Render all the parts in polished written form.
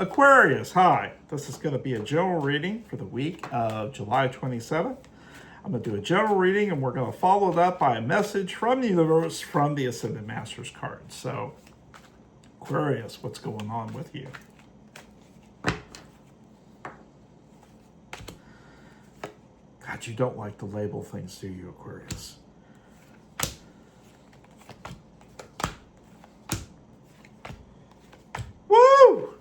Aquarius, hi. This is going to be a general reading for the week of July 27th. I'm going to do a general reading and we're going to follow it up by a message from the universe from the Ascended Masters card. So, Aquarius, what's going on with you? God, you don't like to label things, do you, Aquarius? Woo!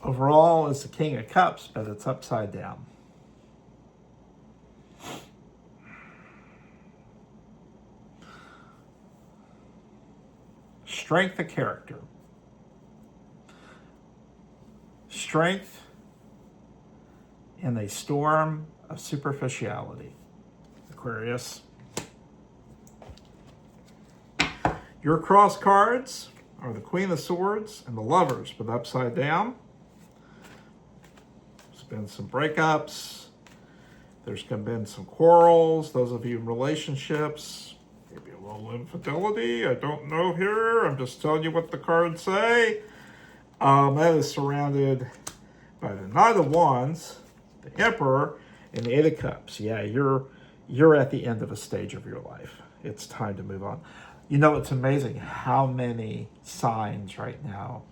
Overall, it's the King of Cups, but it's upside down. Strength of character. Strength in a storm of superficiality. Aquarius. Your cross cards are the Queen of Swords and the Lovers, but upside down. There's been some breakups. There's been some quarrels. Those of you in relationships, maybe a little infidelity. I don't know here. I'm just telling you what the cards say. That is surrounded by the Knight of Wands, the Emperor, and the Eight of Cups. Yeah, you're at the end of a stage of your life. It's time to move on. You know, it's amazing how many signs right now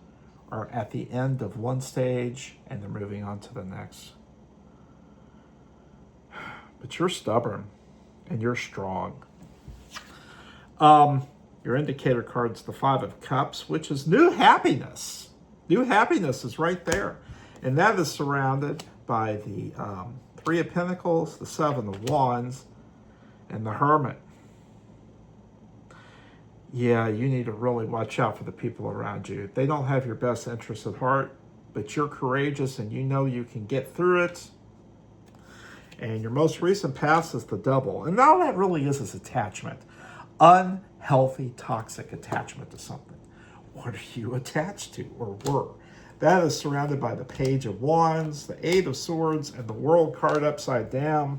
are at the end of one stage and they're moving on to the next. But you're stubborn and you're strong. Your indicator card's the Five of Cups, which is new happiness. New happiness is right there. And that is surrounded by the Three of Pentacles, the Seven of Wands, and the Hermit. Yeah, you need to really watch out for the people around you. They don't have your best interests at heart, but you're courageous and you know you can get through it. And your most recent past is the Double. And all that really is attachment. Unhealthy, toxic attachment to something. What are you attached to or were? That is surrounded by the Page of Wands, the Eight of Swords, and the World card upside down.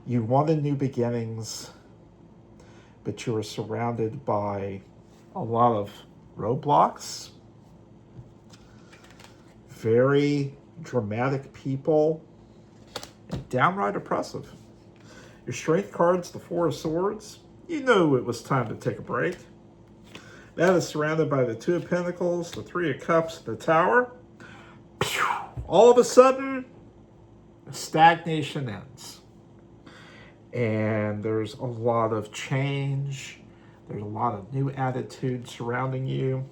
You wanted new beginnings, but you are surrounded by a lot of roadblocks, very dramatic people, and downright oppressive. Your strength card's the Four of Swords. You knew it was time to take a break. That is surrounded by the Two of Pentacles, the Three of Cups, the Tower. All of a sudden, stagnation ends. And there's a lot of change. There's a lot of new attitudes surrounding you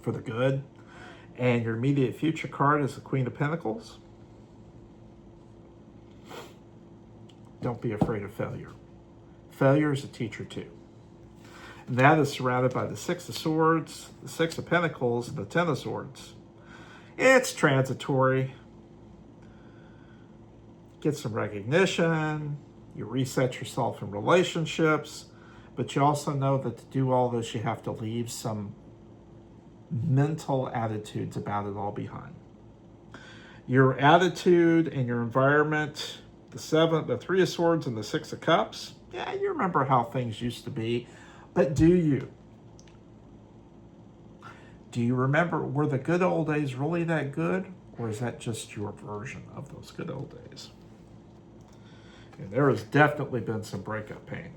for the good. And your immediate future card is the Queen of Pentacles. Don't be afraid of failure. Failure is a teacher too. And that is surrounded by the Six of Swords, the Six of Pentacles, and the Ten of Swords. It's transitory. Get some recognition. You reset yourself in relationships. But you also know that to do all this, you have to leave some mental attitudes about it all behind. Your attitude and your environment, the Three of Swords and the Six of Cups. Yeah, you remember how things used to be. But do you? Do you remember, were the good old days really that good? Or is that just your version of those good old days? And there has definitely been some breakup pain.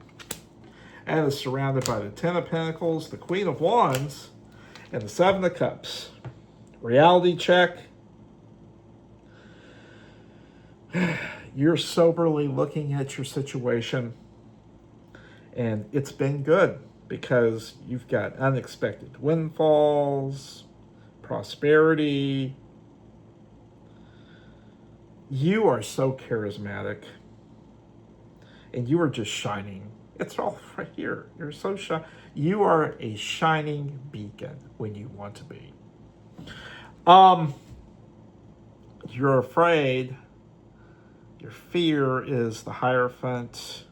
And is surrounded by the Ten of Pentacles, the Queen of Wands, and the Seven of Cups. Reality check. You're soberly looking at your situation. And it's been good because you've got unexpected windfalls, prosperity. You are so charismatic. And you are just shining. It's all right here. You're so shining. You are a shining beacon when you want to be. You're afraid. Your fear is the Hierophant.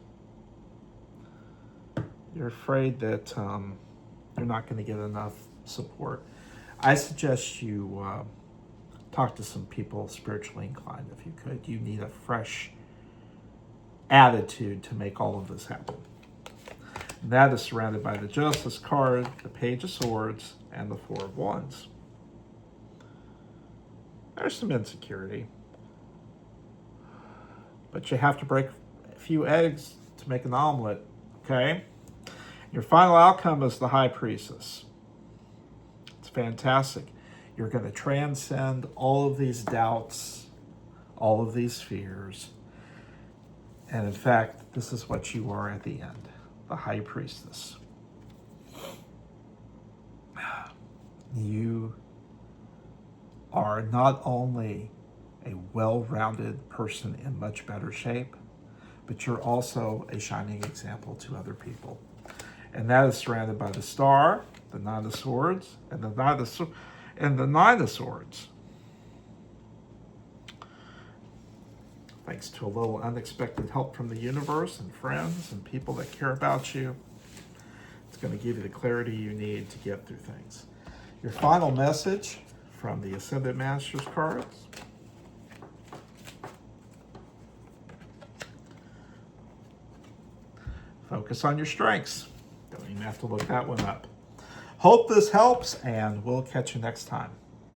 You're afraid that you're not going to get enough support. I suggest you talk to some people spiritually inclined if you could. You need a fresh attitude to make all of this happen. And that is surrounded by the Justice card, the Page of Swords, and the Four of Wands. There's some insecurity. But you have to break a few eggs to make an omelet, okay? Your final outcome is the High Priestess. It's fantastic. You're going to transcend all of these doubts, all of these fears. And in fact, this is what you are at the end, the High Priestess. You are not only a well-rounded person in much better shape, but you're also a shining example to other people. And that is surrounded by the Star, the Nine of Swords, and the Nine of Swords. Thanks to a little unexpected help from the universe and friends and people that care about you, it's going to give you the clarity you need to get through things. Your final message from the Ascended Masters cards. Focus on your strengths. Don't even have to look that one up. Hope this helps, and we'll catch you next time.